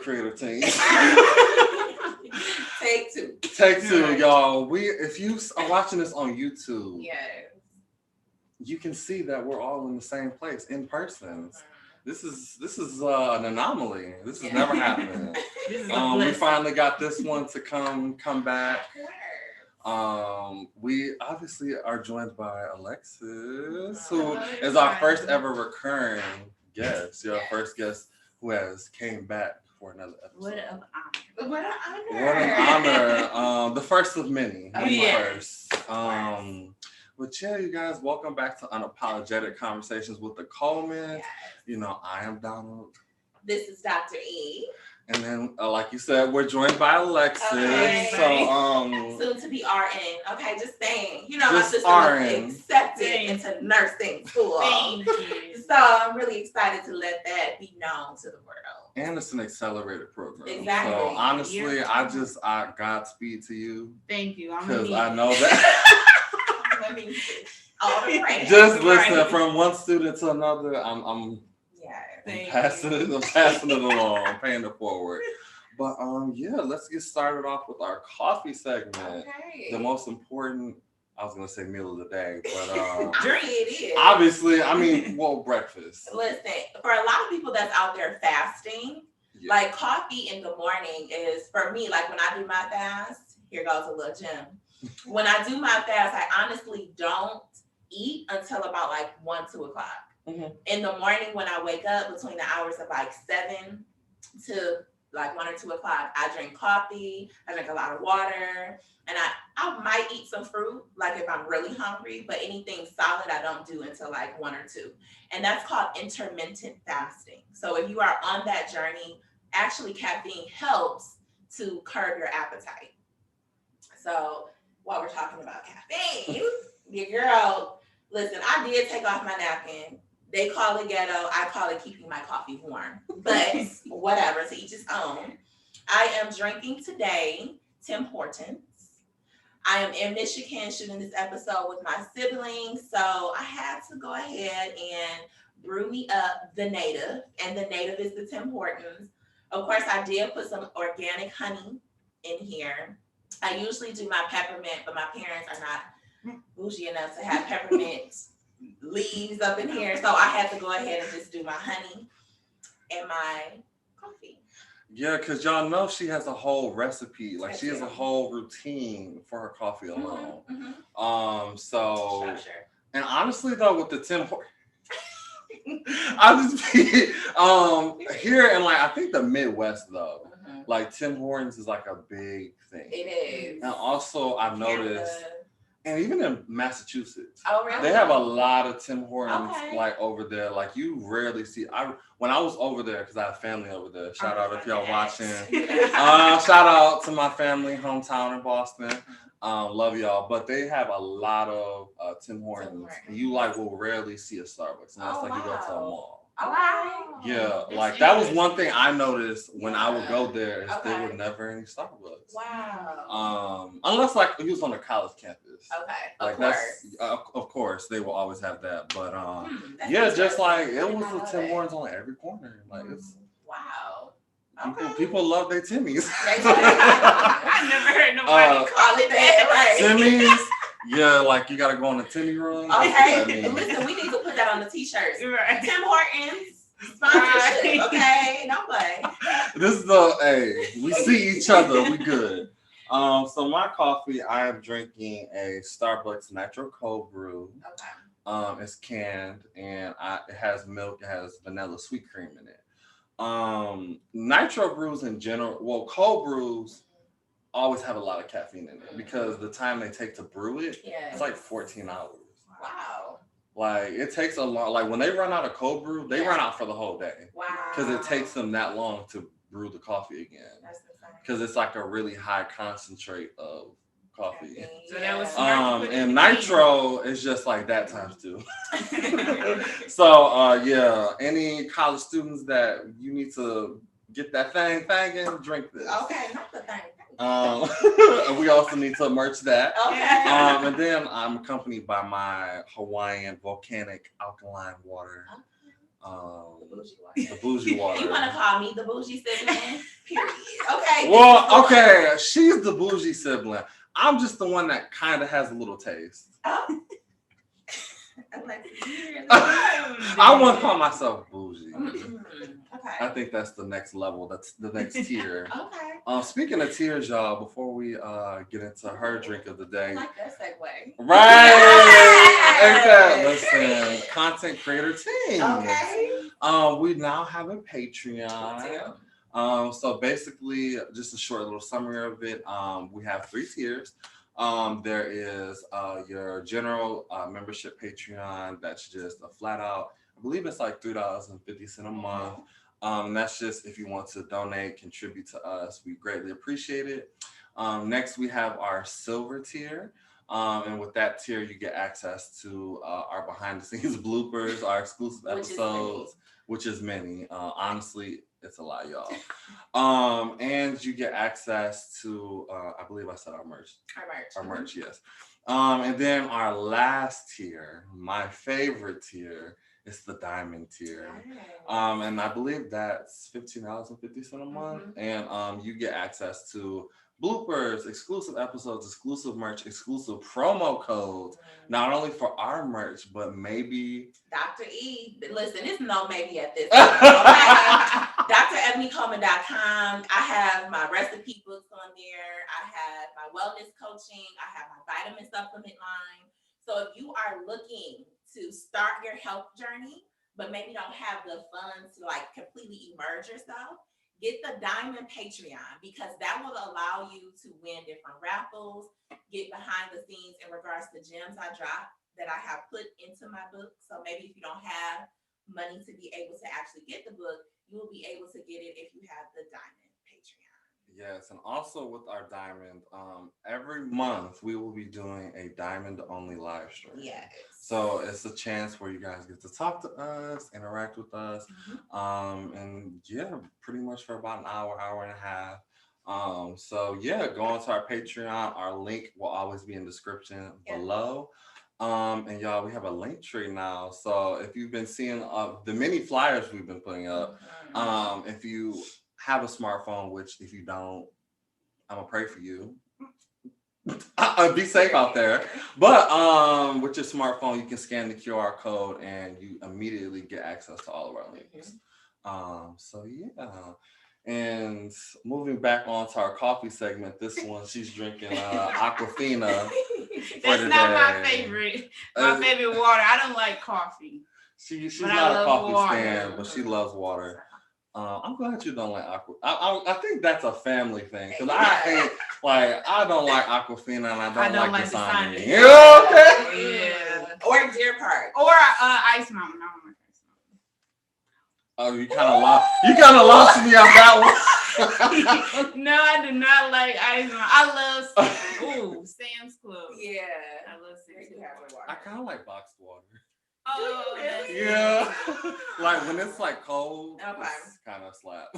creative team. Take two, y'all. If you are watching this on YouTube, yes, you can see that we're all in the same place in person. This is an anomaly. This has never happened. We finally got this one to come back. We obviously are joined by Alexis, who is our first ever recurring guest. Your first guest who has came back for another episode. What an honor. The first of many. First. But yeah, you guys, welcome back to Unapologetic Conversations with the Coleman. Yes. You know, I am Donald. This is Dr. E. And then, like you said, we're joined by Alexis. Okay. So, soon to be RN. Okay, just saying. You know, my sister RN. was accepted into nursing school. Thank you. So I'm really excited to let that be known to the world. And it's an accelerated program. Exactly. So honestly, I Godspeed to you. Thank you. Because I know that. All the praise. Just listen, from one student to another, I'm passing it along. I'm paying it forward. But let's get started off with our coffee segment. Okay. The most important, I was gonna say meal of the day, but drink it is. Obviously, breakfast. Listen, for a lot of people that's out there fasting, like coffee in the morning is, for me, like when I do my fast, here goes a little gem. When I do my fast, I honestly don't eat until about like 1-2 o'clock. Mm-hmm. In the morning when I wake up, between the hours of like 7 to like 1 or 2 o'clock, I drink coffee, I drink a lot of water, and I might eat some fruit, like if I'm really hungry, but anything solid I don't do until like 1 or 2. And that's called intermittent fasting. So if you are on that journey, actually caffeine helps to curb your appetite. So while we're talking about caffeine, your girl, listen, I did take off my napkin. They call it ghetto. I call it keeping my coffee warm. But whatever, to each his own. I am drinking today Tim Hortons. I am in Michigan shooting this episode with my siblings. So I had to go ahead and brew me up the native. And the native is the Tim Hortons. Of course, I did put some organic honey in here. I usually do my peppermint, but my parents are not bougie enough to have peppermint leaves up in here. So I had to go ahead and just do my honey and my coffee. Yeah, because y'all know she has a whole recipe. Like she has a whole routine for her coffee alone. Mm-hmm. Sure. And honestly though, with the Tim Hortons, I just here in like I think the Midwest though, like Tim Hortons is like a big thing. It is. And also I've noticed, and even in Massachusetts, really? They have a lot of Tim Hortons like over there. Like you rarely see. When I was over there, because I have family over there. Shout out if y'all watching. Shout out to my family, hometown in Boston. Love y'all. But they have a lot of Tim Hortons. You like will rarely see a Starbucks unless you go to a mall. Yeah, like that was one thing I noticed when I would go there is there were never any Starbucks. Wow. Unless like he was on a college campus. Okay. Of course they will always have that. But just like it was a Tim Hortons on every corner. Like it's wow. People love their Timmies. I never heard nobody call it that. Right. Timmies. Yeah, like you gotta go in the Timmy room. Okay, listen, we need to put that on the t-shirts. Right. Tim Hortons sponsorship. Okay, don't play. This is we see each other. We good. So my coffee, I am drinking a Starbucks Nitro Cold Brew. Okay. It's canned and it has milk. It has vanilla sweet cream in it. Nitro brews in general, cold brews always have a lot of caffeine in it because the time they take to brew it, it's like 14 hours. Wow. Like it takes a long, like when they run out of cold brew, they run out for the whole day. Wow. Because it takes them that long to brew the coffee again. That's insane. Because it's like a really high concentrate of coffee. So that was smart and nitro is just like that times 2. So any college students that you need to get that thing and drink this. Okay, not the thing. We also need to merch that. Okay. And then I'm accompanied by my Hawaiian volcanic alkaline water. The bougie water. You want to call me the bougie sibling? Period. Okay. Well, okay. She's the bougie sibling. I'm just the one that kind of has a little taste. Oh. I wouldn't call myself bougie. Okay. I think that's the next level. That's the next tier. Okay. Speaking of tiers, y'all, before we get into her drink of the day. I like that segue. Right. Listen, content creator team. Okay. We now have a Patreon. So basically, just a short little summary of it. We have 3 tiers. There is your general membership Patreon. That's just a flat out, I believe it's like $3.50 a month. That's just if you want to donate, contribute to us. We greatly appreciate it. Next, we have our silver tier. And with that tier, you get access to our behind the scenes bloopers, our exclusive episodes, which is many. Honestly, it's a lot, y'all. And you get access to, I believe I said our merch. Our merch, yes. And then our last tier, my favorite tier, is the diamond tier. And I believe that's $15.50 a month. And you get access to bloopers, exclusive episodes, exclusive merch, exclusive promo codes, not only for our merch, but maybe Dr. E. Listen, it's no maybe at this point. Okay? DrEbonyColeman.com. I have my recipe books on there. I have my wellness coaching. I have my vitamin supplement line. So if you are looking to start your health journey, but maybe don't have the funds to like completely immerse yourself, get the Diamond Patreon, because that will allow you to win different raffles, get behind the scenes in regards to gems I drop that I have put into my book. So maybe if you don't have money to be able to actually get the book, you will be able to get it if you have the Diamond Patreon. Yes, and also with our Diamond, every month we will be doing a Diamond only live stream. Yes. So it's a chance where you guys get to talk to us, interact with us, and yeah, pretty much for about an hour, hour and a half. So yeah, go on to our Patreon. Our link will always be in the description below. And y'all, we have a link tree now. So if you've been seeing the many flyers we've been putting up, if you have a smartphone, which if you don't, I'm gonna pray for you. Be safe out there. But with your smartphone, you can scan the QR code and you immediately get access to all of our links. So yeah. And moving back onto our coffee segment, this one she's drinking Aquafina. That's not my favorite. My favorite water. I don't like coffee. She's not a coffee stand, but she loves water. I'm glad you don't like aqua. I think that's a family thing because I don't like Aquafina and I don't like Dasani. Yeah, okay. Yeah. Or Deer Park. Or Ice Mountain. I don't like Ice Mountain. Oh, you kind of lost me on that one. No, I do not like Ice Mountain. I love Sam's Club. Yeah, I love Sam's Club. I kind of like boxed water. Oh, really? Yeah. Like when it's like cold, okay. It's kind of slap.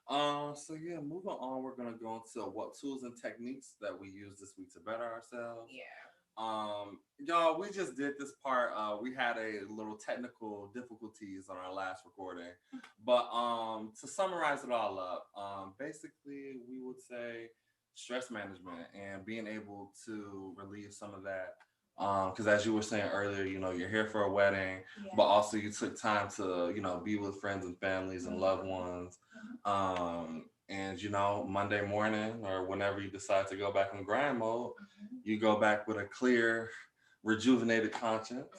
So yeah, moving on, we're gonna go into what tools and techniques that we use this week to better ourselves. Yeah. Y'all, we just did this part. We had a little technical difficulties on our last recording, but to summarize it all up, basically we would say stress management and being able to relieve some of that. Because as you were saying earlier, you're here for a wedding, but also you took time to, be with friends and families and loved ones. And, Monday morning or whenever you decide to go back in grind mode, you go back with a clear, rejuvenated conscience.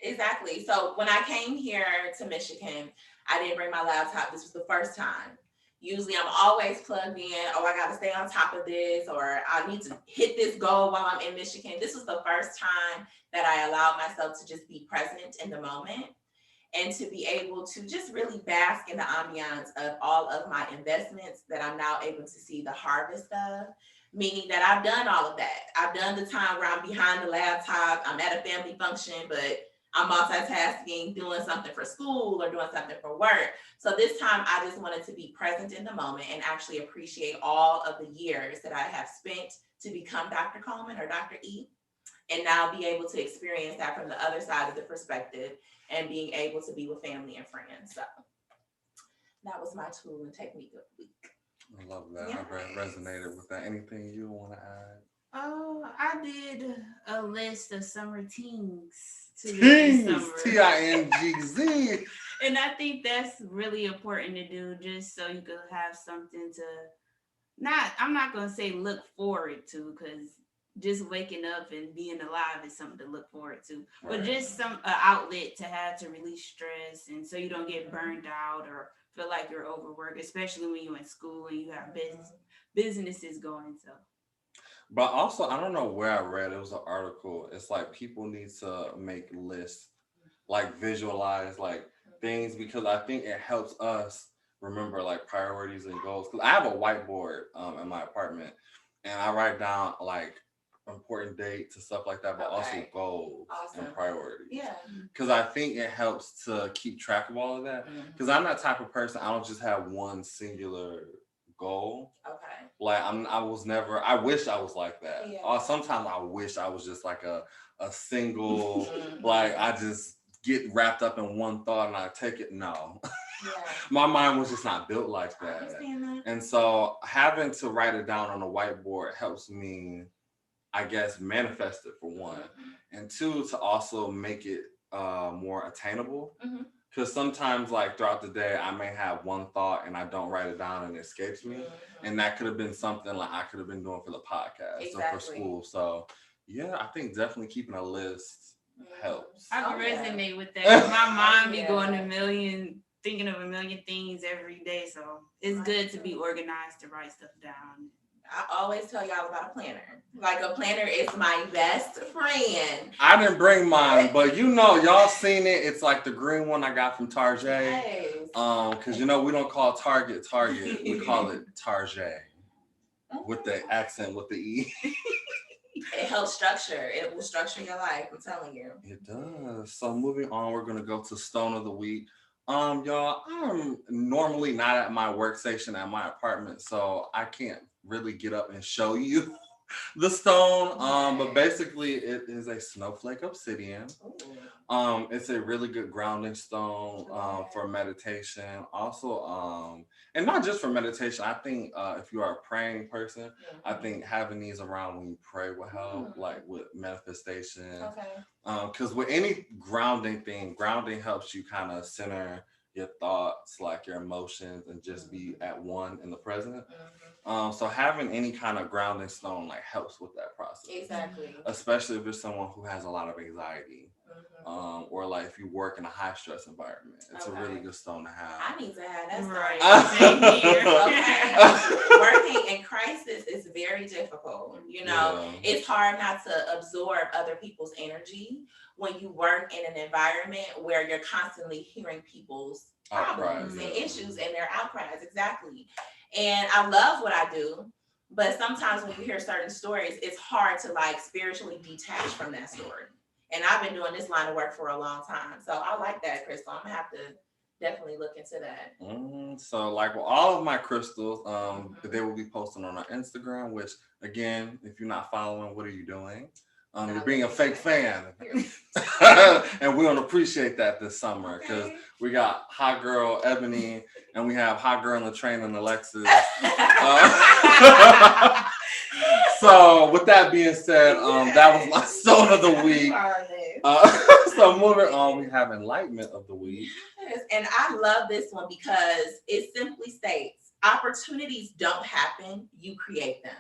Exactly. So when I came here to Michigan, I didn't bring my laptop. This was the first time. Usually I'm always plugged in, I got to stay on top of this, or I need to hit this goal while I'm in Michigan. This was the first time that I allowed myself to just be present in the moment and to be able to just really bask in the ambiance of all of my investments that I'm now able to see the harvest of, meaning that I've done all of that. I've done the time where I'm behind the laptop, I'm at a family function, but I'm multitasking, doing something for school or doing something for work. So this time I just wanted to be present in the moment and actually appreciate all of the years that I have spent to become Dr. Coleman or Dr. E. and now be able to experience that from the other side of the perspective and being able to be with family and friends. So that was my tool and technique of the week. I love that. Yes. I resonated with that. Anything you want to add? Oh, I did a list of summer teens. Teens, T-I-N-G-Z. And I think that's really important to do, just so you could have something to I'm not going to say look forward to, because just waking up and being alive is something to look forward to. Right. But just some outlet to have to release stress, and so you don't get burned out or feel like you're overworked, especially when you're in school and you have businesses going. So. But also, I don't know where I read, it was an article. It's like people need to make lists, like visualize like things, because I think it helps us remember like priorities and goals. Because I have a whiteboard in my apartment, and I write down like important dates and stuff like that, but also goals and priorities. Yeah. Because I think it helps to keep track of all of that. Because I'm that type of person, I don't just have one singular goal. Okay. Like I wish I was like that. Yeah. Or sometimes I wish I was just like a single, like I just get wrapped up in one thought and I take it. No. Yeah. My mind was just not built like that. I understand that. And so having to write it down on a whiteboard helps me, I guess, manifest it for one. And two, to also make it more attainable. Because sometimes, like, throughout the day, I may have one thought and I don't write it down and it escapes me. And that could have been something like I could have been doing for the podcast or for school. So, yeah, I think definitely keeping a list helps. I can resonate with that. My mind be going thinking of a million things every day. So it's good to be organized to write stuff down. I always tell y'all about a planner. Like, a planner is my best friend. I didn't bring mine, but y'all seen it. It's like the green one I got from Target. Yes. Because we don't call Target, we call it Target. With the accent, with the E. It helps structure. It will structure your life, I'm telling you. It does. So moving on, we're gonna go to Stone of the Week. Y'all, I'm normally not at my workstation at my apartment, so I can't really get up and show you the stone. But basically it is a snowflake obsidian. It's a really good grounding stone for meditation. Also, and not just for meditation. I think if you are a praying person, I think having these around when you pray will help, like with manifestation. Because with any grounding thing, grounding helps you kind of center your thoughts, like your emotions, and just be at one in the present. So having any kind of grounding stone like helps with that process. Exactly. Especially if you're someone who has a lot of anxiety. Or like if you work in a high stress environment, it's a really good stone to have. I need to have that stone. Same here. Working in crisis is very difficult. It's hard not to absorb other people's energy when you work in an environment where you're constantly hearing people's problems and issues and their outcries. Exactly. And I love what I do, but sometimes when you hear certain stories, it's hard to like spiritually detach from that story. And I've been doing this line of work for a long time. So I like that, Crystal. I'm going to have to definitely look into that. So like with all of my crystals, they will be posted on our Instagram, which again, if you're not following, what are you doing? You're being a fake fan. And we don't appreciate that this summer because we got hot girl Ebony and we have hot girl in the train and Alexis. So with that being said, that was my stone of the week. So moving on, we have enlightenment of the week. Yes, and I love this one because it simply states, opportunities don't happen, you create them.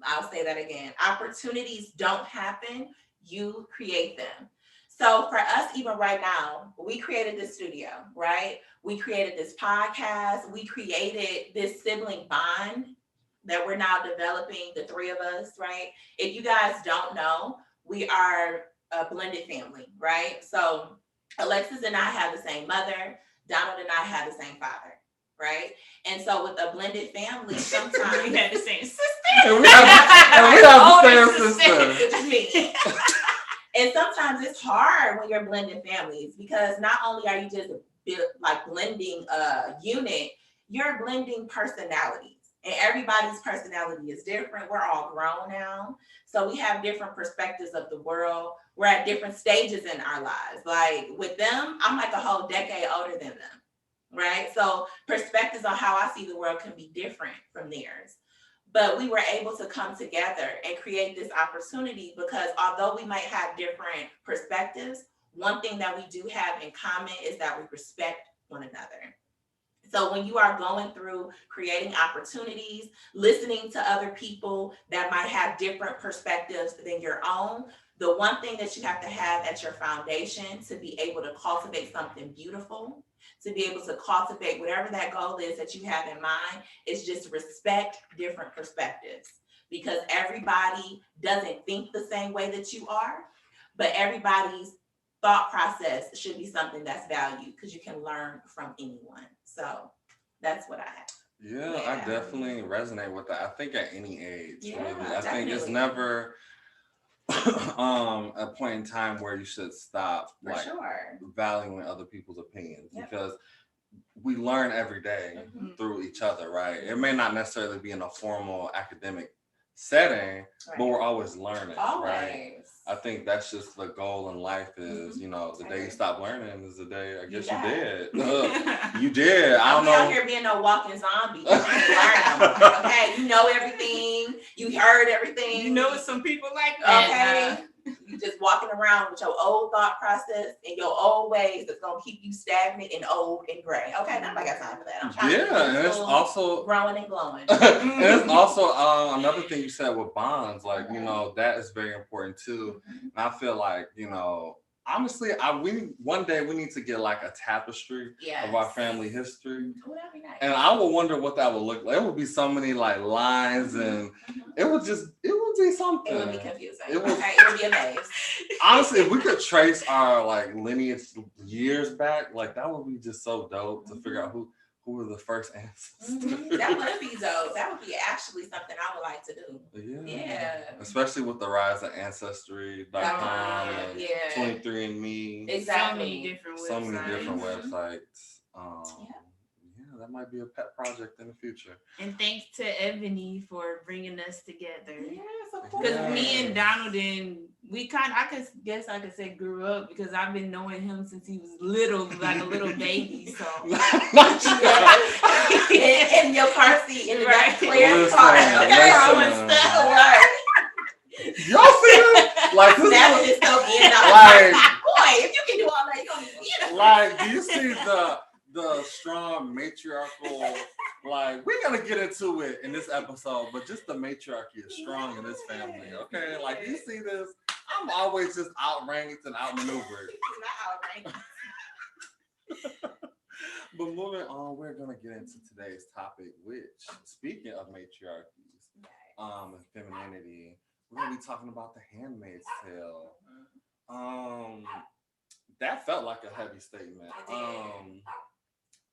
I'll say that again. Opportunities don't happen, you create them. So for us, even right now, we created this studio, right? We created this podcast. We created this sibling bond that we're now developing, the three of us, right? If you guys don't know, we are a blended family, right? So Alexis and I have the same mother. Donald and I have the same father, right? And so with a blended family, sometimes we have the same sister. And we have the same sister. It's me. And sometimes it's hard when you're blending families because not only are you just like blending a unit, you're blending personalities. And everybody's personality is different. We're all grown now. So we have different perspectives of the world. We're at different stages in our lives. Like with them, I'm like a whole decade older than them, right? So perspectives on how I see the world can be different from theirs. But we were able to come together and create this opportunity because although we might have different perspectives, one thing that we do have in common is that we respect one another. So when you are going through creating opportunities, listening to other people that might have different perspectives than your own, the one thing that you have to have at your foundation to be able to cultivate something beautiful, to be able to cultivate whatever that goal is that you have in mind, is just respect different perspectives. Because everybody doesn't think the same way that you are, but everybody's thought process should be something that's valued because you can learn from anyone. So that's what I have. Yeah, I definitely resonate with that. I think at any age, Yeah, really. I think it's never a point in time where you should stop valuing other people's opinions because we learn every day through each other, right? It may not necessarily be in a formal academic setting, but we're always learning, right? I think that's just the goal in life is, you know, the day you stop learning is the day I guess you did. You did. I don't know. Out here being no walking zombie. You can't learn. Okay, you know everything. You heard everything. You know some people like that. Okay. You just walking around with your old thought process and your old ways that's gonna keep you stagnant and old and gray. Okay, nobody got time for that. I'm trying to and it's also growing and glowing. And it's also another thing you said with bonds, like you know, that is very important too. And I feel like, you know, honestly, one day we need to get like a tapestry of our family history. That'd be nice. And I would wonder what that would look like. It would be so many like lines and it would be something. It would be confusing. It would be a maze. Honestly, if we could trace our like lineage years back, like that would be just so dope to figure out who were the first ancestors. That would be dope. That would be actually something I would like to do. Yeah. Especially with the rise of Ancestry.com and 23andMe. Exactly. So many different websites. That might be a pet project in the future. And thanks to Ebony for bringing us together. Yes, of course. Because me and Donald I guess I could say grew up because I've been knowing him since he was little, like a little baby. So in your car seat in the clear car. Okay, y'all see it? Like that is so like, boy, if you can do all that, you're gonna be beautiful. Like, do you see the strong matriarchal, like we're gonna get into it in this episode, but just the matriarchy is strong in this family, okay? Like you see this, I'm always just outranked and outmaneuvered. Not outranked. But moving on, we're gonna get into today's topic, which speaking of matriarchies, and femininity, we're gonna be talking about the Handmaid's Tale. That felt like a heavy statement.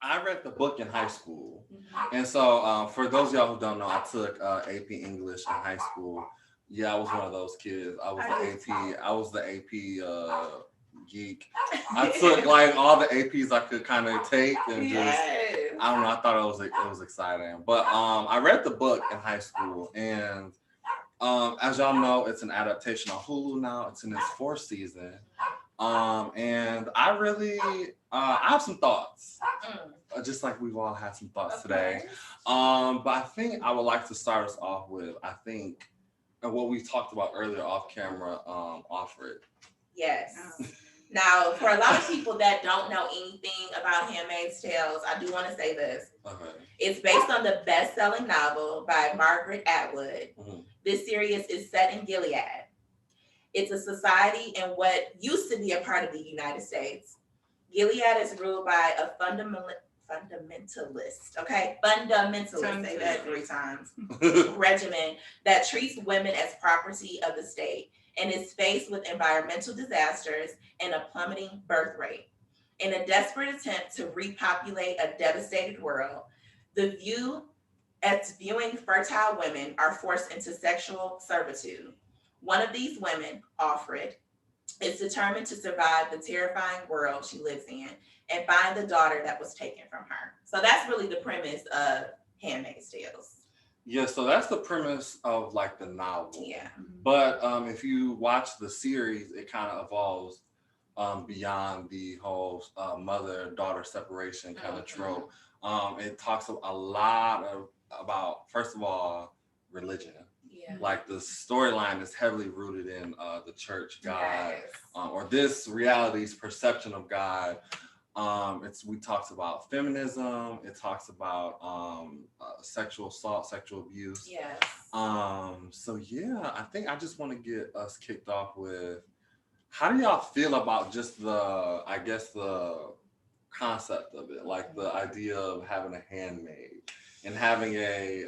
I read the book in high school. And so for those of y'all who don't know, I took AP English in high school. Yeah, I was one of those kids. I was the AP geek. I took like all the APs I could kind of take and just, I don't know, I thought it was exciting. But I read the book in high school and as y'all know, it's an adaptation on Hulu now. It's in its 4th season. And I really, I have some thoughts, just like we've all had some thoughts today. But I think I would like to start us off with, what we talked about earlier off camera, Offred. Yes. Now, for a lot of people that don't know anything about Handmaid's Tales, I do want to say this. Okay. It's based on the best-selling novel by Margaret Atwood. This series is set in Gilead. It's a society in what used to be a part of the United States. Gilead is ruled by a fundamentalist, say that 3 times, regimen that treats women as property of the state and is faced with environmental disasters and a plummeting birth rate. In a desperate attempt to repopulate a devastated world, the viewing fertile women are forced into sexual servitude. One of these women, Offred, is determined to survive the terrifying world she lives in and find the daughter that was taken from her. So that's really the premise of Handmaid's Tales. Yeah, so that's the premise of like the novel. Yeah. But if you watch the series, it kind of evolves beyond the whole mother-daughter separation kind of trope. It talks a lot about, first of all, religion. Yeah. Like the storyline is heavily rooted in the church God, Yes. or this reality's perception of God. We talks about feminism. It talks about sexual assault, sexual abuse. Yes. So yeah, I think I just want to get us kicked off with, how do y'all feel about just the concept of it, like the idea of having a handmaid and having a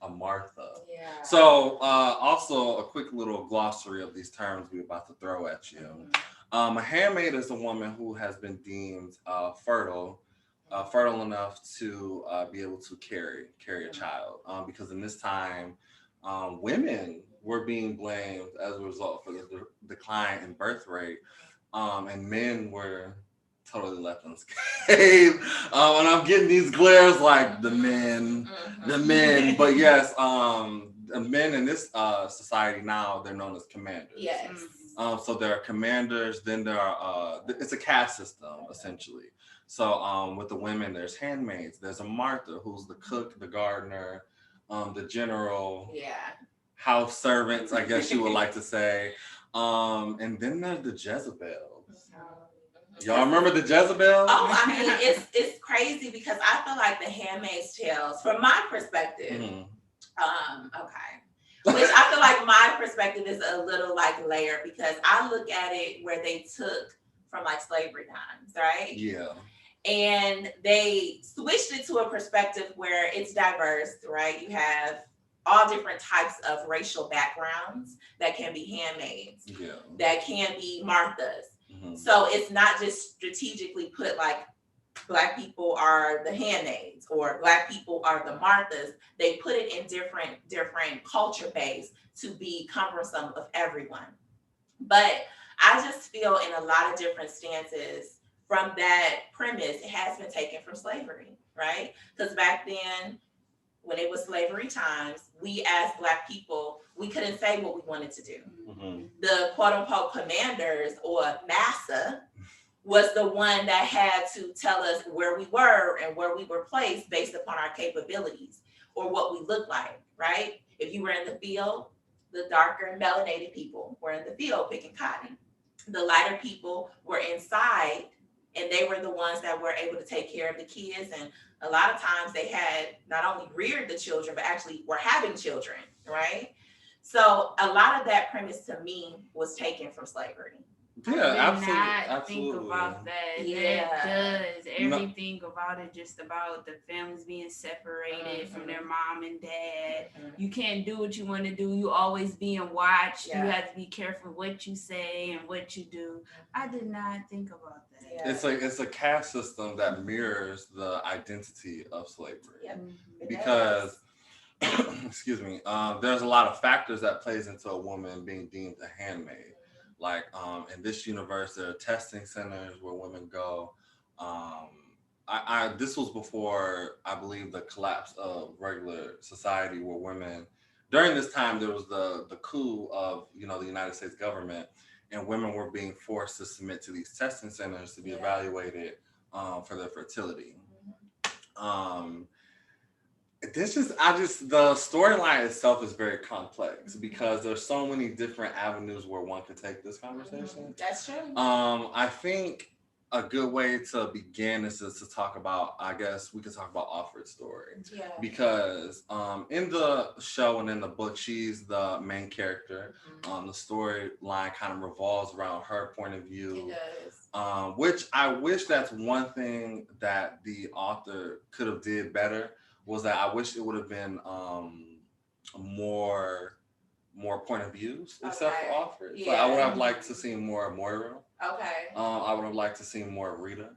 Martha. Yeah. So also a quick little glossary of these terms we're about to throw at you. A handmaid is a woman who has been deemed fertile enough to be able to carry a child. Because in this time, women were being blamed as a result for the decline in birth rate, and men were totally left unscathed. And I'm getting these glares like the men. But yes, the men in this society now, they're known as commanders. Yes. So there are commanders, then there are, it's a caste system essentially. So with the women, there's handmaids, there's a Martha, who's the cook, the gardener, the general, house servants, I guess you would like to say. And then there's the Jezebels. Y'all remember the Jezebels? Oh, I mean, it's crazy because I feel like the Handmaid's Tales, from my perspective, which I feel like my perspective is a little like layered, because I look at it where they took from like slavery times, right? Yeah. And they switched it to a perspective where it's diverse, right? You have all different types of racial backgrounds that can be handmaids, that can be Marthas. So it's not just strategically put like Black people are the handmaids or Black people are the Marthas. They put it in different culture base to be cumbersome of everyone. But I just feel in a lot of different stances from that premise, it has been taken from slavery, right? Because back then, when it was slavery times, we as Black people, we couldn't say what we wanted to do. The quote unquote commanders or massa was the one that had to tell us where we were and where we were placed based upon our capabilities or what we looked like, right? If you were in the field, the darker melanated people were in the field picking cotton. The lighter people were inside, and they were the ones that were able to take care of the kids. And a lot of times they had not only reared the children, but actually were having children, right? So a lot of that premise to me was taken from slavery. Yeah, absolutely. Think about that. Yeah. That does everything about it, just about the families being separated from their mom and dad. You can't do what you want to do. You always being watched. You have to be careful what you say and what you do. I did not think about that. It's a caste system that mirrors the identity of slavery. Because excuse me, there's a lot of factors that plays into a woman being deemed a handmaid. Like in this universe, there are testing centers where women go. This was before, I believe, the collapse of regular society, where women, during this time, there was the coup of the United States government, and women were being forced to submit to these testing centers to be evaluated for their fertility. The storyline itself is very complex because there's so many different avenues where one could take this conversation. That's true. I think a good way to begin is to talk about, I guess we could talk about Offred's story. Yeah. Because in the show and in the book, she's the main character. The storyline kind of revolves around her point of view. It does. Which I wish that's one thing that the author could have did better, was that I wish it would have been more point of views except for Offred. Yeah. So I would have liked to see more Moira. Okay. I would have liked to see more Rita.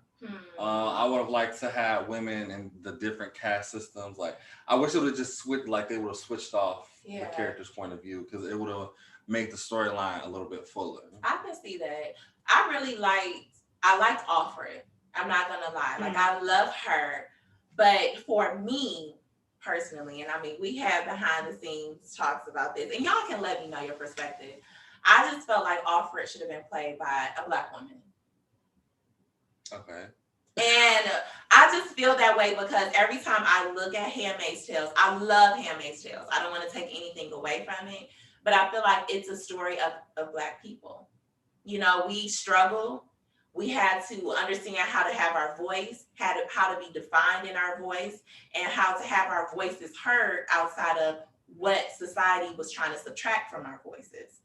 I would have liked to have women in the different caste systems. Like, I wish it would have just switched, like they would have switched off the character's point of view, because it would have made the storyline a little bit fuller. I can see that. I liked Offred. I'm not gonna lie. Like, I love her. But for me, personally, and I mean, we had behind the scenes talks about this, and y'all can let me know your perspective. I just felt like Alfred should have been played by a Black woman. Okay. And I just feel that way because every time I look at Handmaid's Tales, I love Handmaid's Tales. I don't want to take anything away from it, but I feel like it's a story of Black people. You know, we struggle. We had to understand how to have our voice, how to be defined in our voice, and how to have our voices heard outside of what society was trying to subtract from our voices.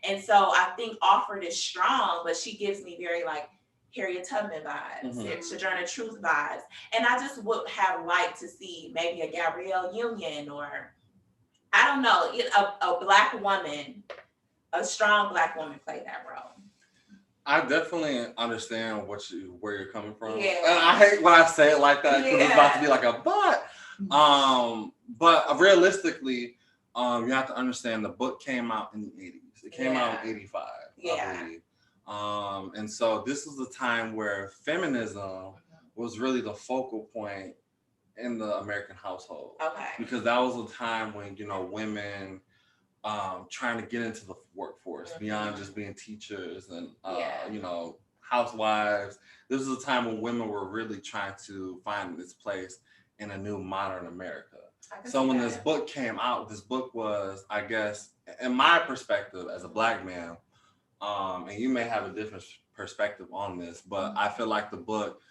And so I think Alfred is strong, but she gives me very like Harriet Tubman vibes, Sojourner Truth vibes. And I just would have liked to see maybe a Gabrielle Union or, I don't know, a Black woman, a strong Black woman play that role. I definitely understand where you're coming from. Yeah. And I hate when I say it like that because it's about to be like a but. But realistically, you have to understand the book came out in the 80s. It came out in 85, I believe. And so this was a time where feminism was really the focal point in the American household. Okay. Because that was a time when, you know, women trying to get into the workforce beyond just being teachers and, you know, housewives. This was a time when women were really trying to find its place in a new modern America. So when this book came out, this book was, I guess, in my perspective as a Black man, and you may have a different perspective on this, but I feel like the book,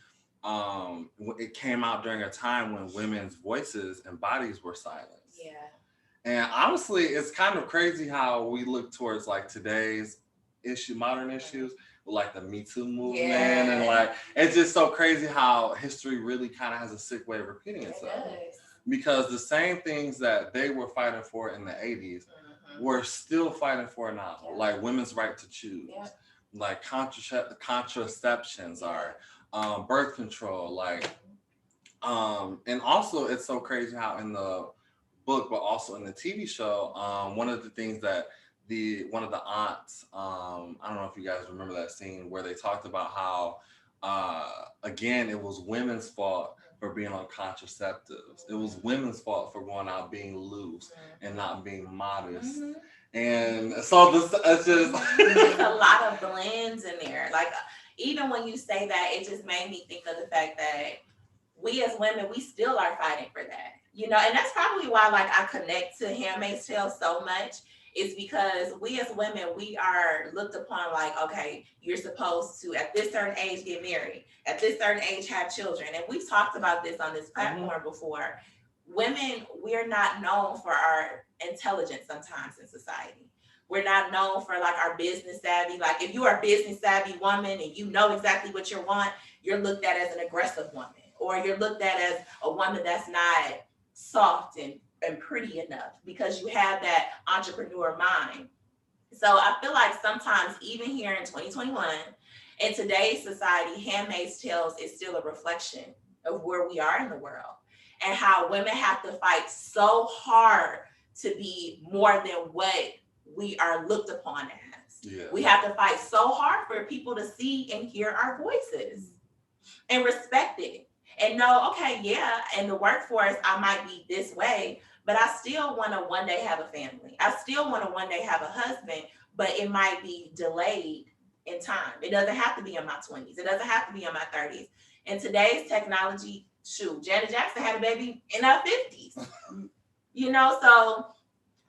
it came out during a time when women's voices and bodies were silenced. Yeah. And honestly, it's kind of crazy how we look towards like today's modern issues, like the Me Too movement, and like it's just so crazy how history really kind of has a sick way of repeating itself. Because the same things that they were fighting for in the 80s, we're still fighting for now, like women's right to choose, like contraceptions are, birth control, like, and also it's so crazy how in the book, but also in the TV show, one of the things that one of the aunts, I don't know if you guys remember that scene where they talked about how, again, it was women's fault for being on contraceptives. It was women's fault for going out being loose and not being modest. And so it's just there's a lot of blends in there. Like even when you say that, it just made me think of the fact that we as women, we still are fighting for that. You know, and that's probably why like I connect to Handmaid's Tale so much, is because we as women, we are looked upon like, okay, you're supposed to at this certain age get married, at this certain age have children. And we've talked about this on this platform before. Women, we're not known for our intelligence sometimes in society. We're not known for like our business savvy. Like if you are a business savvy woman and you know exactly what you want, you're looked at as an aggressive woman, or you're looked at as a woman that's not soft and pretty enough because you have that entrepreneur mind. So I feel like sometimes even here in 2021, in today's society, Handmaid's Tales is still a reflection of where we are in the world and how women have to fight so hard to be more than what we are looked upon as. We have to fight so hard for people to see and hear our voices and respect it. And know, okay, in the workforce, I might be this way, but I still want to one day have a family. I still want to one day have a husband, but it might be delayed in time. It doesn't have to be in my 20s. It doesn't have to be in my 30s. In today's technology, Janet Jackson had a baby in her 50s. You know, so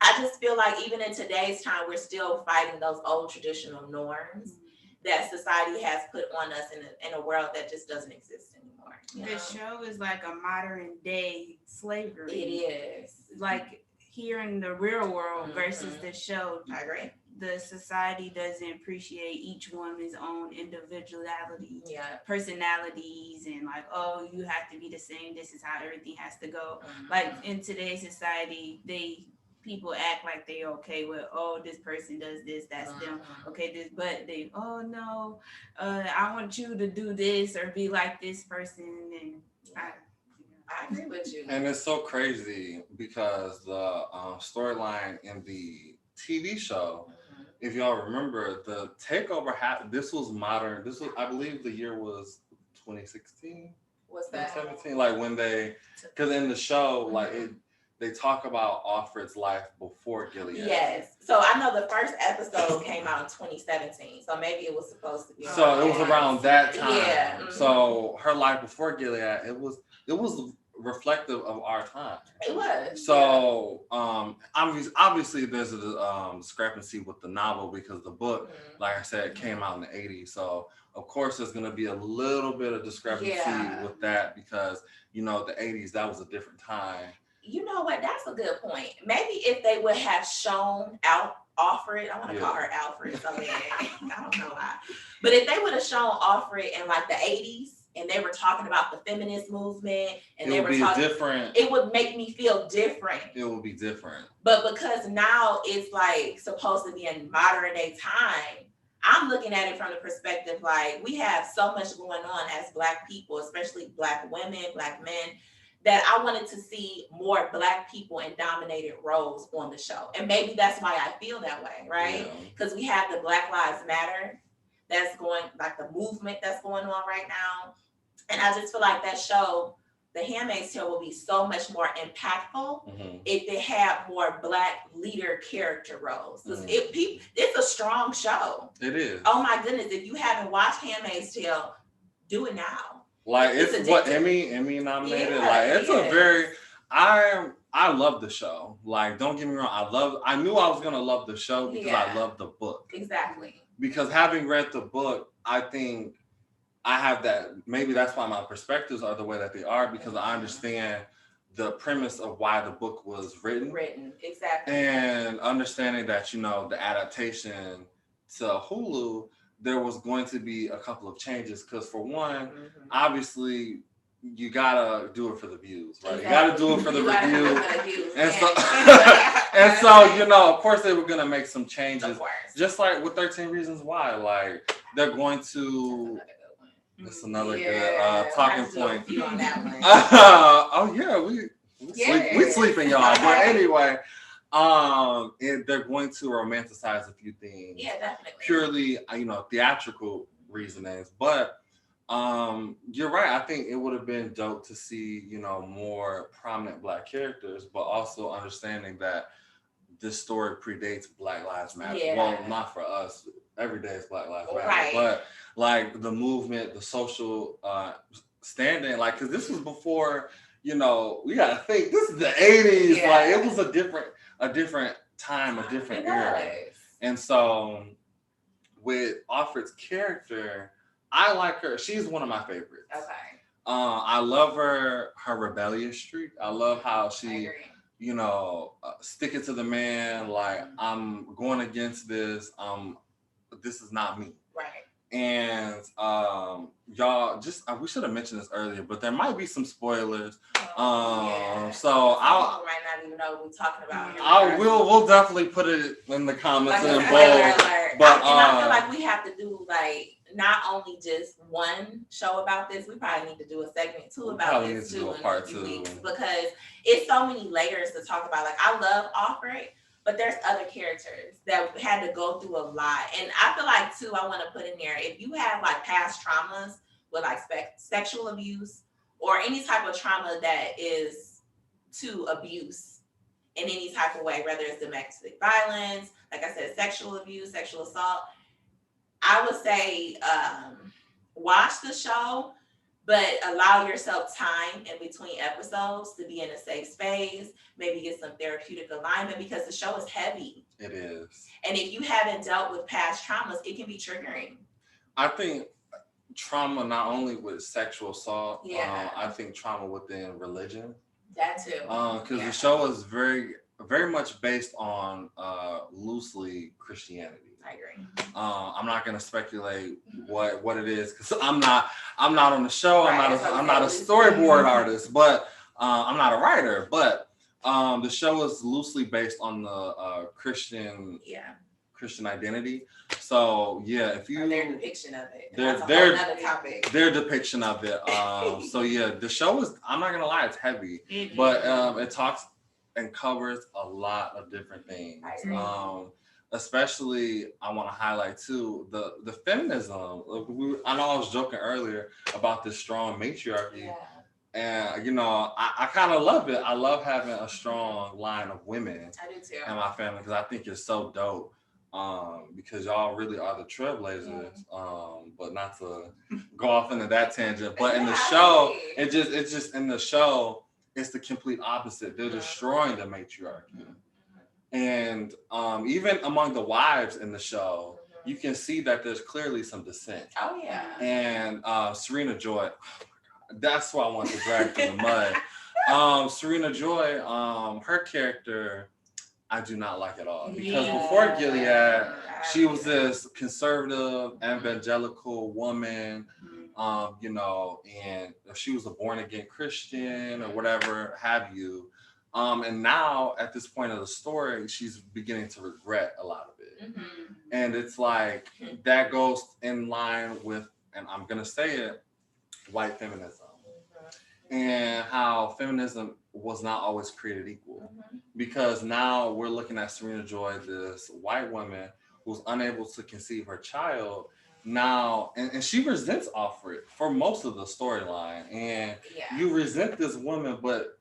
I just feel like even in today's time, we're still fighting those old traditional norms that society has put on us in a world that just doesn't exist anymore. The show is like a modern day slavery. It is. Like here in the real world versus the show. I agree. The society doesn't appreciate each woman's own individuality, personalities, and like, oh, you have to be the same. This is how everything has to go. Like in today's society, people act like they're okay with, oh, this person does this, that's them. Okay, this, but they, oh no, I want you to do this or be like this person. And I agree with you. And it's so crazy because the storyline in the TV show, if y'all remember, the takeover this was modern. This was, I believe the year was 2016. What's that? 2017, like when because in the show, like they talk about Offred's life before Gilead. Yes. So I know the first episode came out in 2017. So maybe it was supposed to be. So it was around that time. Yeah. Mm-hmm. So her life before Gilead, it was reflective of our time. It was. So obviously there's a discrepancy with the novel because the book, like I said, came out in the 80s. So of course there's going to be a little bit of discrepancy with that because, you know, the 80s, that was a different time. You know what? That's a good point. Maybe if they would have shown Offred, I want to call her Alfred, so I don't know why. But if they would have shown Offred in like the 80s and they were talking about the feminist movement and they were talking different, it would make me feel different. It would be different. But because now it's like supposed to be in modern day time, I'm looking at it from the perspective like we have so much going on as Black people, especially Black women, Black men, that I wanted to see more Black people in dominated roles on the show. And maybe that's why I feel that way, right? Because we have the Black Lives Matter that's going, like the movement that's going on right now. And I just feel like that show, The Handmaid's Tale, will be so much more impactful if they have more Black leader character roles. Because it's a strong show. It is. Oh my goodness, if you haven't watched Handmaid's Tale, do it now. Like it's what Emmy nominated. Like it's a very I love the show. Like don't get me wrong, I knew I was gonna love the show because I love the book. Exactly. Because having read the book, I think I have that. Maybe that's why my perspectives are the way that they are because I understand the premise of why the book was written. Exactly. And understanding that, you know, the adaptation to Hulu, there was going to be a couple of changes because for one, obviously you gotta do it for the views, right? Exactly. You gotta do it for the reviews. And so, you know, of course they were gonna make some changes. Just like with 13 Reasons Why, like they're going to that's another good talking point. On that one. Oh yeah, we sleeping, y'all. But anyway, and they're going to romanticize a few things. Yeah, definitely. Purely, you know, theatrical reasonings. But you're right. I think it would have been dope to see, you know, more prominent Black characters, but also understanding that this story predates Black Lives Matter. Yeah. Well, not for us. Every day is Black Lives Matter. Right. But like the movement, the social standing, like, because this was before, you know, we got to think, this is the 80s. Yeah. Like, it was a different time, a different era. And so with Offred's character, I like her. She's one of my favorites. Okay. I love her rebellious streak. I love how she, you know, stick it to the man. Like, I'm going against this. This is not me. Right. And y'all, just we should have mentioned this earlier, but there might be some spoilers. So I might not even know what we're talking about. We'll definitely put it in the comments and in bold. But I feel like we have to do like not only just one show about this. We probably need to do a segment too about this too in a few weeks because it's so many layers to talk about. Like I love Offred, but there's other characters that had to go through a lot. And I feel like, too, I want to put in there, if you have, like, past traumas with, like, sexual abuse or any type of trauma that is to abuse in any type of way, whether it's domestic violence, like I said, sexual abuse, sexual assault, I would say watch the show, but allow yourself time in between episodes to be in a safe space, maybe get some therapeutic alignment because the show is heavy. It is. And if you haven't dealt with past traumas, it can be triggering. I think trauma not only with sexual assault, I think trauma within religion. That too. Because the show is very, very much based on loosely Christianity. I agree. I'm not going to speculate what it is because I'm not on the show. Right, I'm not a storyboard artist, but I'm not a writer. But the show is loosely based on the Christian identity. So if you their depiction of it, another topic. Their depiction of it. So the show is. I'm not gonna lie, it's heavy, but it talks and covers a lot of different things. Especially, I want to highlight too the feminism. I know I was joking earlier about this strong matriarchy. And, you know, I kind of love it. I love having a strong line of women I do too. in my family because I think it's so dope. Because y'all really are the trailblazers. But not to go off into that tangent. But in the show, it's just in the show, it's the complete opposite. They're destroying the matriarchy. And even among the wives in the show, you can see that there's clearly some dissent. Oh yeah. And Serena Joy, that's why I want to drag through the mud. Serena Joy, her character, I do not like at all. Because before Gilead, she was this conservative, evangelical woman, you know, and she was a born again Christian or whatever have you. And now at this point of the story, she's beginning to regret a lot of it. And it's like, that goes in line with, and I'm going to say it, white feminism. And how feminism was not always created equal. Because now we're looking at Serena Joy, this white woman who's unable to conceive her child now, and she resents Alfred for most of the storyline. And you resent this woman, but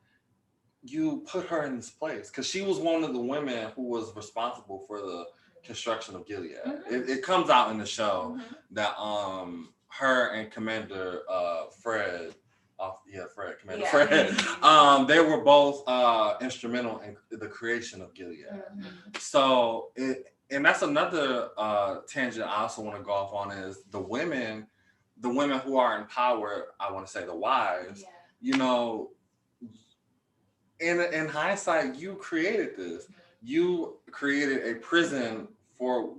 you put her in this place because she was one of the women who was responsible for the construction of Gilead. It comes out in the show that her and Commander Fred, they were both instrumental in the creation of Gilead. So and that's another tangent I also want to go off on is the women who are in power. I want to say the wives. You know, in hindsight, you created this. You created a prison for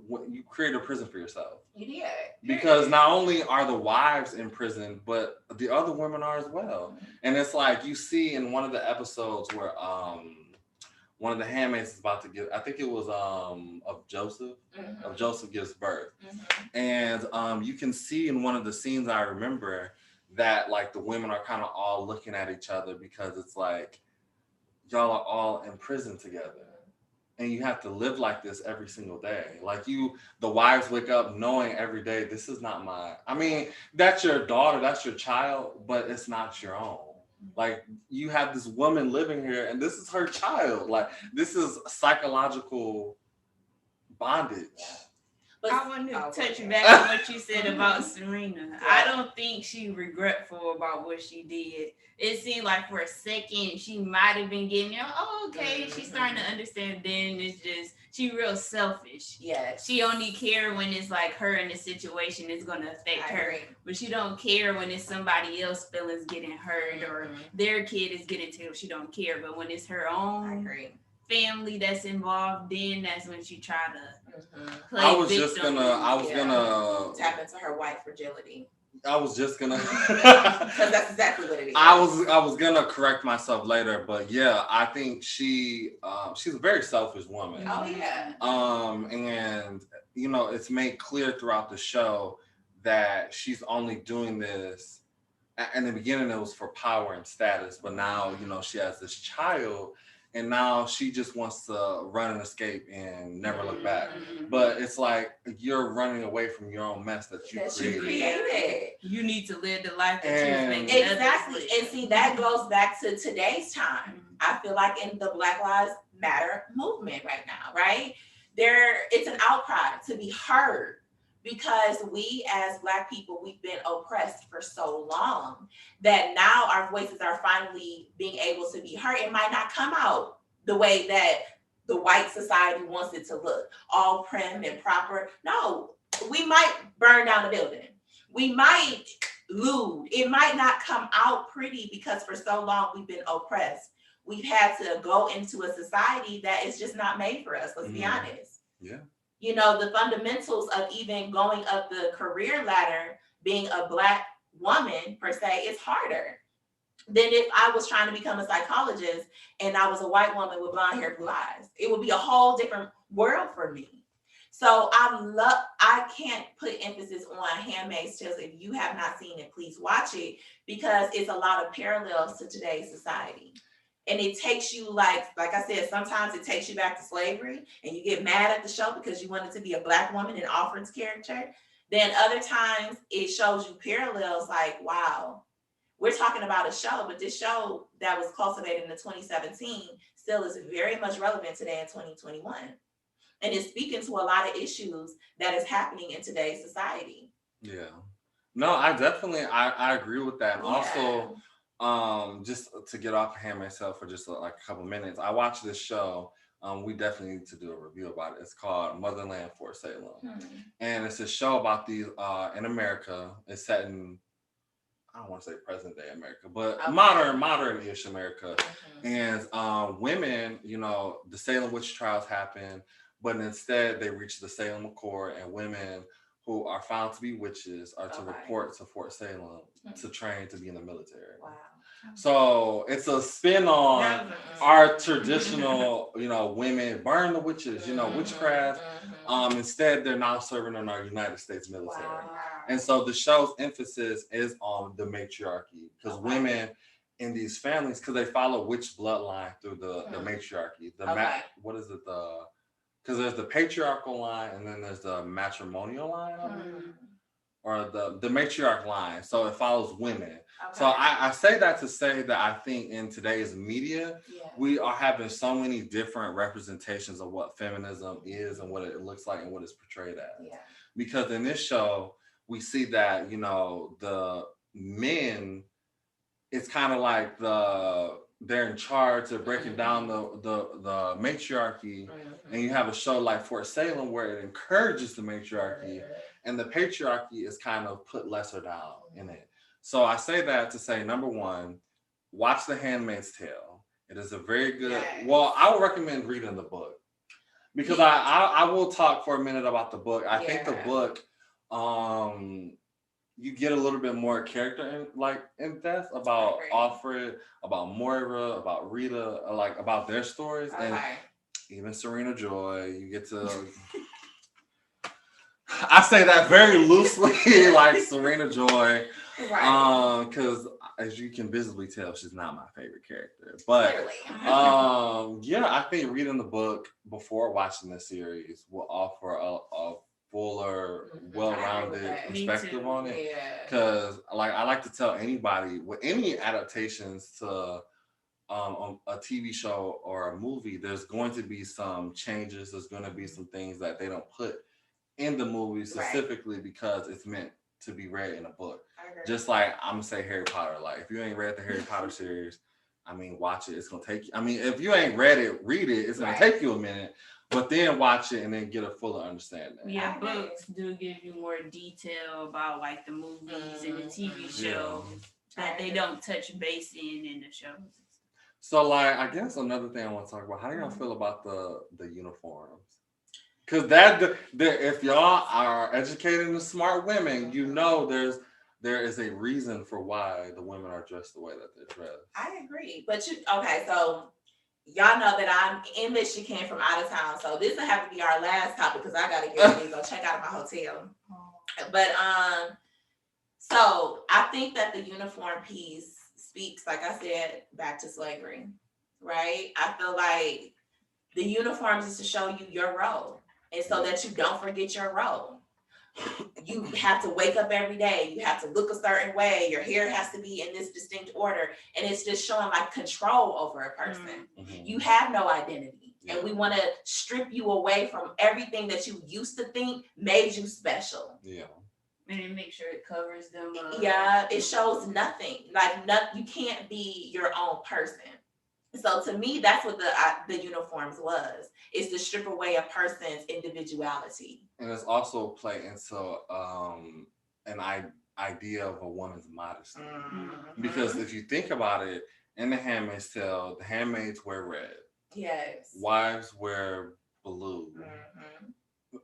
yourself. You did. Because not only are the wives in prison, but the other women are as well. And it's like you see in one of the episodes where one of the handmaids is about to give, I think it was of Joseph gives birth. And you can see in one of the scenes I remember that like the women are kind of all looking at each other because it's like y'all are all in prison together. And you have to live like this every single day. Like the wives wake up knowing every day, this is not that's your daughter, that's your child, but it's not your own. Like you have this woman living here and this is her child. Like this is psychological bondage. But I want to touch back on what you said about Serena. I don't think she regretful about what she did. It seemed like for a second she might have been getting, okay, she's starting to understand. Then it's just she real selfish. Yes. She only care when it's like her in the situation is going to affect her. But she don't care when it's somebody else feelings getting hurt or their kid is getting killed. She don't care. But when it's her own family that's involved, then that's when she try to play I was gonna tap into her white fragility. I was just gonna because that's exactly what it is. I was gonna correct myself later, but yeah, I think she's a very selfish woman. Oh yeah. And you know, it's made clear throughout the show that she's only doing this. In the beginning, it was for power and status, but now you know she has this child. And now she just wants to run and escape and never look back. But it's like you're running away from your own mess that you created. You need to live the life that you're making. Exactly. And see, that goes back to today's time. I feel like in the Black Lives Matter movement right now, right? It's an outcry to be heard. Because we as Black people, we've been oppressed for so long that now our voices are finally being able to be heard. It might not come out the way that the white society wants it to look, all prim and proper. No, we might burn down a building. We might lewd. It might not come out pretty because for so long we've been oppressed. We've had to go into a society that is just not made for us. Let's be honest. Yeah. You know, the fundamentals of even going up the career ladder, being a Black woman per se, is harder than if I was trying to become a psychologist and I was a white woman with blonde hair, blue eyes. It would be a whole different world for me. So I can't put emphasis on Handmaid's Tale. If you have not seen it, please watch it because it's a lot of parallels to today's society. And it takes you like I said, sometimes it takes you back to slavery and you get mad at the show because you wanted to be a Black woman in Alfred's character. Then other times it shows you parallels like, wow, we're talking about a show, but this show that was cultivated in 2017 still is very much relevant today in 2021. And it's speaking to a lot of issues that is happening in today's society. Yeah. No, I agree with that. And also, just to get off of Handmaid's Tale for just like a couple minutes, I watched this show. We definitely need to do a review about it. It's called Motherland Fort Salem. And it's a show about these in America. It's set in, I don't want to say present day America, but modern-ish America. And women, the Salem witch trials happen, but instead they reach the Salem Accord, and women who are found to be witches are to report to Fort Salem to train to be in the military. Wow. So it's a spin on our traditional, women burn the witches, witchcraft. Instead, they're now serving in our United States military. Wow. And so the show's emphasis is on the matriarchy, because women in these families, because they follow witch bloodline through the matriarchy. What is it? Because there's the patriarchal line, and then there's the matrimonial line, or the matriarch line. So it follows women. Okay. So I say that to say that I think in today's media, we are having so many different representations of what feminism is and what it looks like and what it's portrayed as. Yeah. Because in this show, we see that, the men, it's kind of like they're in charge of breaking down the matriarchy, and you have a show like Fort Salem where it encourages the matriarchy, and the patriarchy is kind of put lesser down in it. So I say that to say, number one, watch The Handmaid's Tale. It is a very good. Well, I would recommend reading the book, because I will talk for a minute about the book. I think the book, you get a little bit more character in depth about Alfred, about Moira, about Rita, about their stories, and even Serena Joy. You get to. I say that very loosely, like Serena Joy, because as you can visibly tell, she's not my favorite character. But I think reading the book before watching the series will offer a fuller, well-rounded perspective on it. Because I like to tell anybody with any adaptations to on a TV show or a movie, there's going to be some changes. There's going to be some things that they don't put in the movie specifically because it's meant to be read in a book. Just like I'm gonna say Harry Potter. Like, if you ain't read the Harry Potter series, watch it. It's gonna take you. If you ain't read it, read it. It's gonna take you a minute, but then watch it and then get a fuller understanding. Yeah, books do give you more detail about like the movies and the TV shows that they don't touch base in the shows. So I guess another thing I want to talk about, how do y'all feel about the uniforms? Because if y'all are educated and smart women, there is a reason for why the women are dressed the way that they're dressed. I agree. But so y'all know that I'm in Michigan from out of town. So this will have to be our last topic because I got to get ready to go check out my hotel. But so I think that the uniform piece speaks, like I said, back to slavery, right? I feel like the uniforms is to show you your role. And so that you don't forget your role. You have to wake up every day. You have to look a certain way. Your hair has to be in this distinct order. And it's just showing control over a person. You have no identity. And we want to strip you away from everything that you used to think made you special. Yeah. And then make sure it covers them up. Yeah, it shows nothing. You can't be your own person. So to me, that's what the uniforms was, is to strip away a person's individuality. And it's also play into an idea of a woman's modesty. Because if you think about it, in The Handmaid's Tale, the handmaids wear red. Yes. Wives wear blue.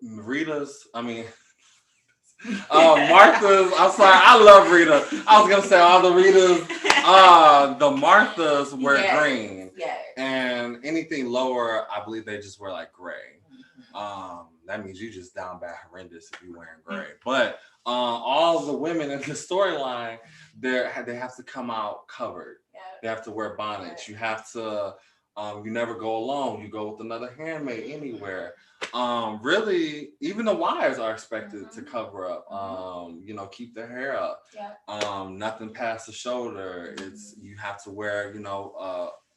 Rita's, Martha's, I'm sorry, I love Rita. I was going to say all the Ritas, the Marthas wear green. Yes. And anything lower, I believe they just wear gray. That means you just down bad horrendous if you're wearing gray. But all the women in the storyline, they have to come out covered. Yep. They have to wear bonnets. You have to, you never go alone. You go with another handmaid anywhere. really, even the wives are expected to cover up, keep their hair up. Nothing past the shoulder. It's, you have to wear,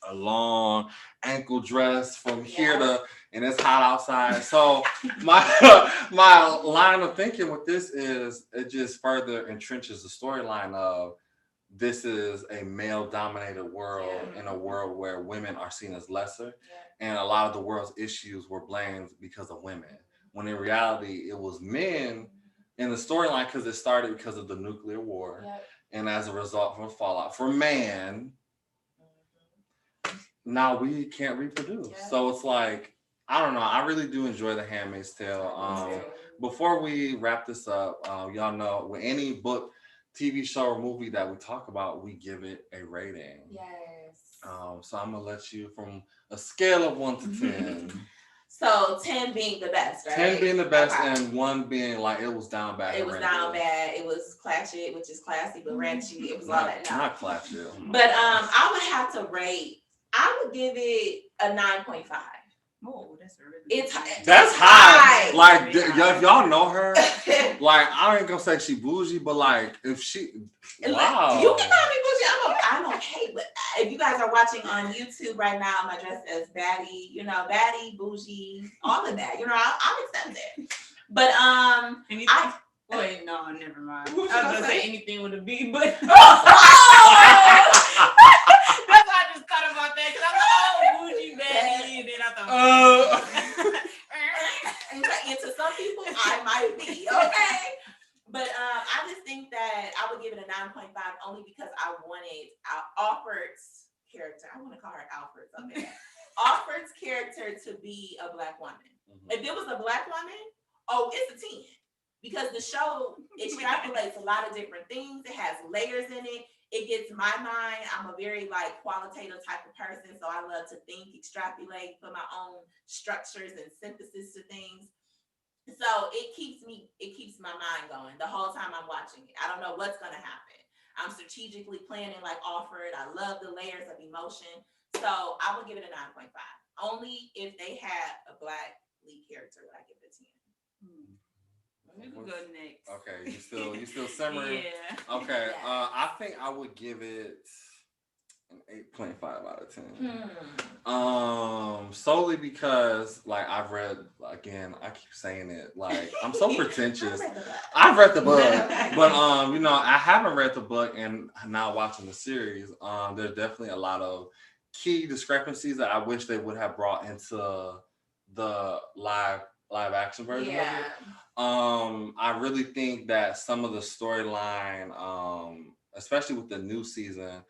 a long ankle dress from here to, and it's hot outside. So my line of thinking with this is, it just further entrenches the storyline of, this is a male-dominated world, in a world where women are seen as lesser, and a lot of the world's issues were blamed because of women, when in reality it was men in the storyline, because it started because of the nuclear war, and as a result from fallout for man, now we can't reproduce. So it's like, I don't know. I really do enjoy The Handmaid's Tale. Before we wrap this up, y'all know, with any book, TV show, or movie that we talk about, we give it a rating. So I'm gonna let you, from a scale of 1 to 10. So 10 being the best, right? 10 being the best, and 1 being like, it was down bad. It was down bad. It was classy, which is classy, but ranchy. It was all that. No. Not classy. But I would have to rate. I would give it a 9.5. Oh, that's really that's high. Like, if y'all know her, like, I ain't gonna say she bougie, but like, if she, wow, you can call me bougie. I'm okay, but if you guys are watching on YouTube right now, I'm addressed as baddie, baddie, bougie, all of that. I'll accept it. But wait, no, never mind. I was gonna say anything with a B, but that's why I just thought about that, because I'm like, bougie, baddie, and then I thought, and to some people, I might be okay. But I just think that I would give it a 9.5 only because I wanted Alfred's character. I want to call her Alfred. Okay. Alfred's character to be a Black woman. If it was a Black woman, it's a 10. Because the show extrapolates a lot of different things. It has layers in it. It gets my mind. I'm a very qualitative type of person. So I love to think, extrapolate, put my own structures and synthesis to things. So it keeps my mind going the whole time I'm watching it. I don't know what's going to happen. I'm strategically planning like Alfred. I love the layers of emotion. So I would give it a 9.5. Only if they had a Black lead character would I give it a 10. You can go next. Okay, you still simmering? Yeah. Okay, I think I would give it an 8.5 out of 10. Solely because, I've read, again, I keep saying it, I'm so pretentious. I've read the book, but I haven't read the book, and now watching the series, there's definitely a lot of key discrepancies that I wish they would have brought into the live action version of it. I really think that some of the storyline, especially with the new season,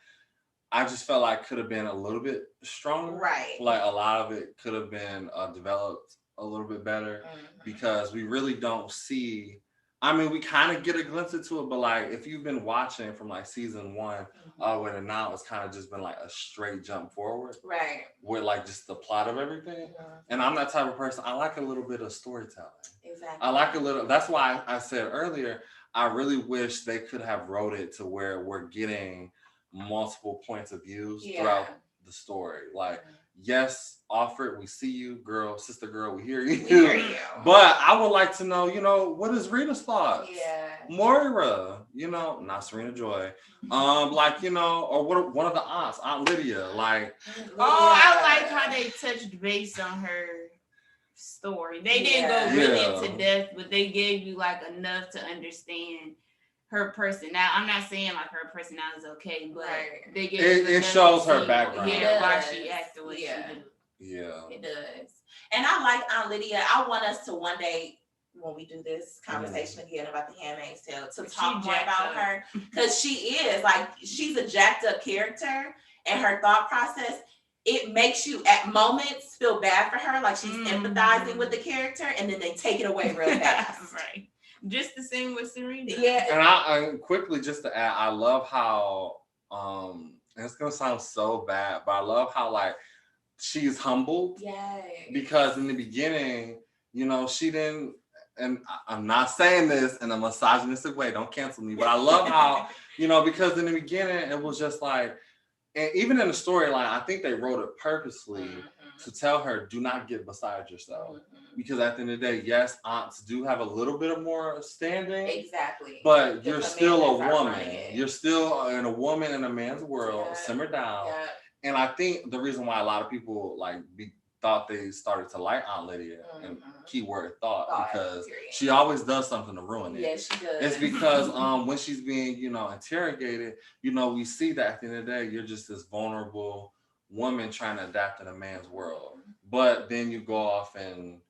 I just felt like could have been a little bit stronger. Right. Like, a lot of it could have been developed a little bit better, because we really don't see. I mean, we kind of get a glimpse into it, but if you've been watching from season 1 all the way to now, it's kind of just been a straight jump forward. Right. With just the plot of everything. And I'm that type of person. I like a little bit of storytelling. Exactly. I like a little. That's why I said earlier, I really wish they could have wrote it to where we're getting multiple points of views throughout the story. Yes, Alfred, we see you, girl, sister girl, we hear you. But I would like to know, what is Rita's thoughts? Yeah. Moira, not Serena Joy. Or what one of the aunts, Aunt Lydia, I like how they touched base on her story. They didn't go really into depth, but they gave you enough to understand her person. Now, I'm not saying her personality is okay, but they give it shows her background. Why she acts the way she do. Yeah, it does. And I like Aunt Lydia. I want us to one day, when we do this conversation again about The Handmaid's Tale, to talk more about her, because she is she's a jacked up character, and her thought process, it makes you at moments feel bad for her, she's empathizing with the character, and then they take it away real fast. Right. Just the same with Serena. Yeah. And I quickly, just to add, I love how and it's gonna sound so bad, but I love how she's humbled. Yeah. Because in the beginning, she didn't, and I'm not saying this in a misogynistic way, don't cancel me, but I love how, because in the beginning it was just and even in the storyline, I think they wrote it purposely to tell her, do not get beside yourself. Because at the end of the day, yes, aunts do have a little bit of more standing. Exactly. But you're still a woman. You're still a woman in a man's world. Simmer down. And I think the reason why a lot of people thought they started to like Aunt Lydia, and keyword thought, because she always does something to ruin it. Yes, she does. It's because when she's being, interrogated, we see that at the end of the day, you're just this vulnerable woman trying to adapt in a man's world. But then you go off and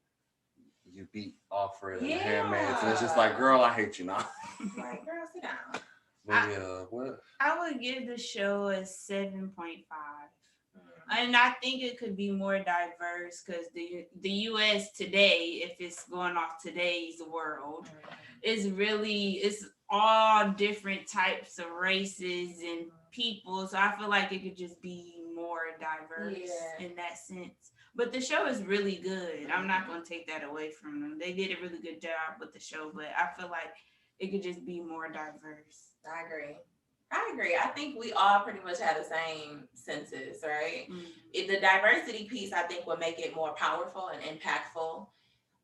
you beat Alfred and the Handmaids, and it's just like, girl, I hate you now. Like, girl, sit down. But what? I would give the show a 7.5. And I think it could be more diverse because the U.S. today, if it's going off today's world, it's all different types of races and people. So I feel like it could just be more diverse in that sense. But the show is really good. I'm not going to take that away from them. They did a really good job with the show, but I feel like it could just be more diverse. I agree. I think we all pretty much have the same senses, right? The diversity piece, I think, will make it more powerful and impactful,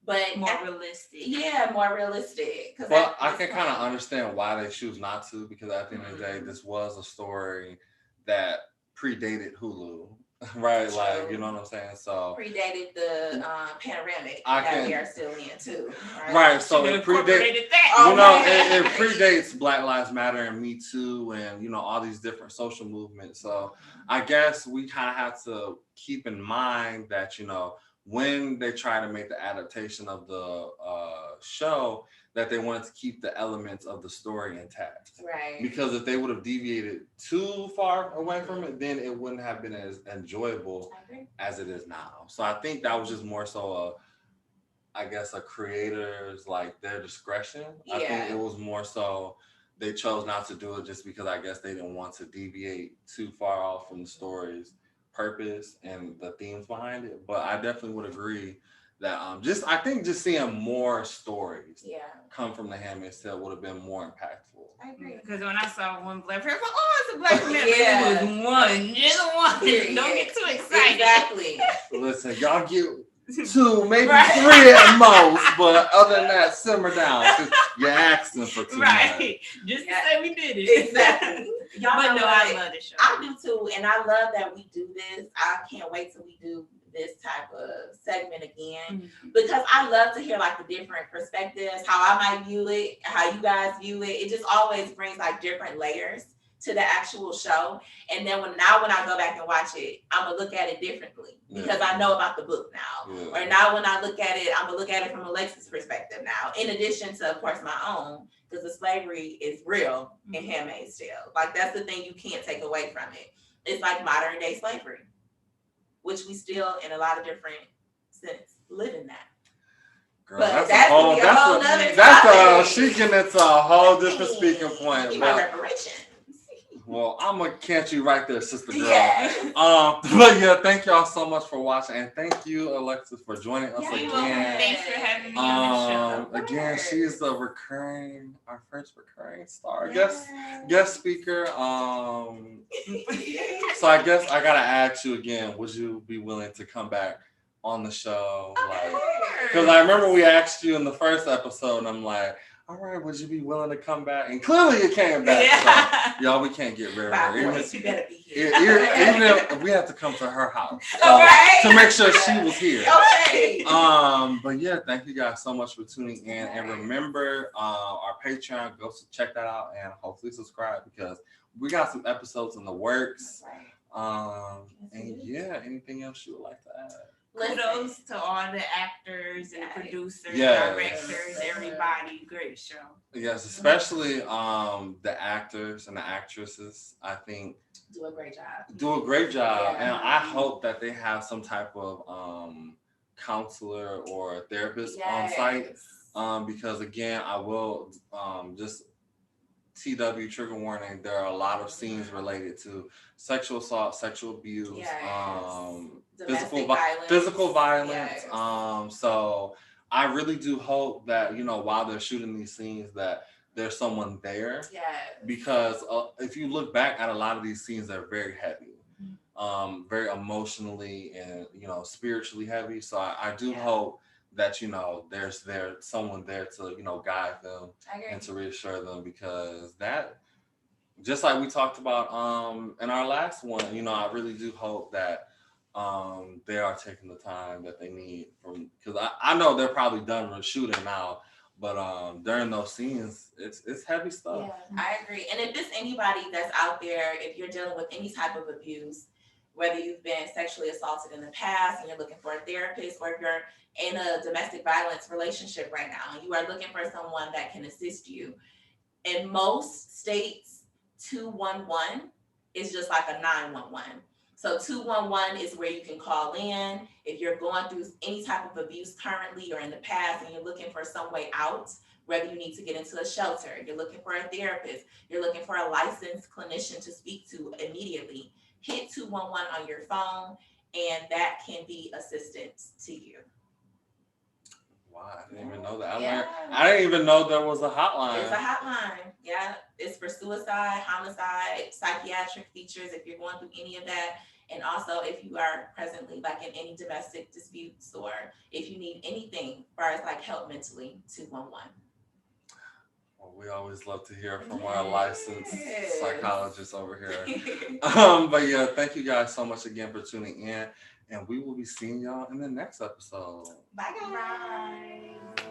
but more realistic. Yeah, more realistic. Well, I can kind of understand why they choose not to, because at the end of the day, this was a story that predated Hulu. Right, like, you know what I'm saying? So predated the panoramic that we are still in too. Right, so it predates that. It predates Black Lives Matter and Me Too and all these different social movements. So I guess we kind of have to keep in mind that when they try to make the adaptation of the show, that they wanted to keep the elements of the story intact. Right. Because if they would have deviated too far away from it, then it wouldn't have been as enjoyable as it is now. So I think that was just more so a creator's their discretion. I think it was more so they chose not to do it just because I guess they didn't want to deviate too far off from the story's purpose and the themes behind it. But I definitely would agree that I think just seeing more stories come from the Handmaid's Tale would have been more impactful. I agree. Because when I saw one black person, it's a black man. It was one, just one. Don't get too excited. Exactly. Listen, y'all get 2, maybe 3 at most, but other than that, simmer down. You're asking for too much. Just to say we did it. Exactly. Y'all but no, I love the show. I do too, and I love that we do this. I can't wait till we do this type of segment again, because I love to hear the different perspectives, how I might view it, how you guys view it. It just always brings different layers to the actual show. And then when I go back and watch it, I'm gonna look at it differently because I know about the book now. Or now when I look at it, I'm gonna look at it from Alexis' perspective now, in addition to, of course, my own, because the slavery is real in Handmaid's Tale. That's the thing you can't take away from it. It's modern day slavery, which we still, in a lot of different sense, live in that. Girl, she getting into a whole different speaking point. Reparations. Well, I'm gonna catch you right there, sister girl. Yes. But thank y'all so much for watching, and thank you, Alexis, for joining us again. Thanks for having me on the show. Again, she's our first recurring star, guest speaker. So I guess I gotta ask you again: would you be willing to come back on the show? Because I remember we asked you in the first episode, and I'm like, all right, would you be willing to come back? And clearly you came back. So, y'all, we can't get rid of her. You better be here. Even if we have to come to her house to make sure she was here. Okay. But thank you guys so much for tuning in. And remember our Patreon, go check that out and hopefully subscribe because we got some episodes in the works. Anything else you would like to add? Kudos to all the actors and the producers, directors, everybody. Great show. Yes, especially the actors and the actresses. I think do a great job. And I hope that they have some type of counselor or therapist on site. Because again, I will just TW trigger warning. There are a lot of scenes related to sexual assault, sexual abuse, physical violence. So I really do hope that while they're shooting these scenes, that there's someone there. Because if you look back at a lot of these scenes, they're very heavy. very emotionally and, spiritually heavy. So I do hope that, there's someone there to, guide them and to reassure them, because that, just like we talked about in our last one, I really do hope that they are taking the time that they need because I know they're probably done with shooting now, but during those scenes, it's heavy stuff. Yeah, I agree. And if there's anybody that's out there, if you're dealing with any type of abuse, whether you've been sexually assaulted in the past and you're looking for a therapist, or if you're in a domestic violence relationship right now and you are looking for someone that can assist you, in most states, 211 is just like a 911. So 211 is where you can call in if you're going through any type of abuse currently or in the past and you're looking for some way out, whether you need to get into a shelter, you're looking for a therapist, you're looking for a licensed clinician to speak to immediately. Hit 211 on your phone and that can be assistance to you. Wow, I didn't even know that. I didn't even know there was a hotline. It's a hotline. Yeah, it's for suicide, homicide, psychiatric features if you're going through any of that. And also if you are presently like in any domestic disputes or if you need anything as far as like help mentally, 211. Well, we always love to hear from our licensed psychologists over here. But yeah, thank you guys so much again for tuning in. And we will be seeing y'all in the next episode. Bye, guys. Bye.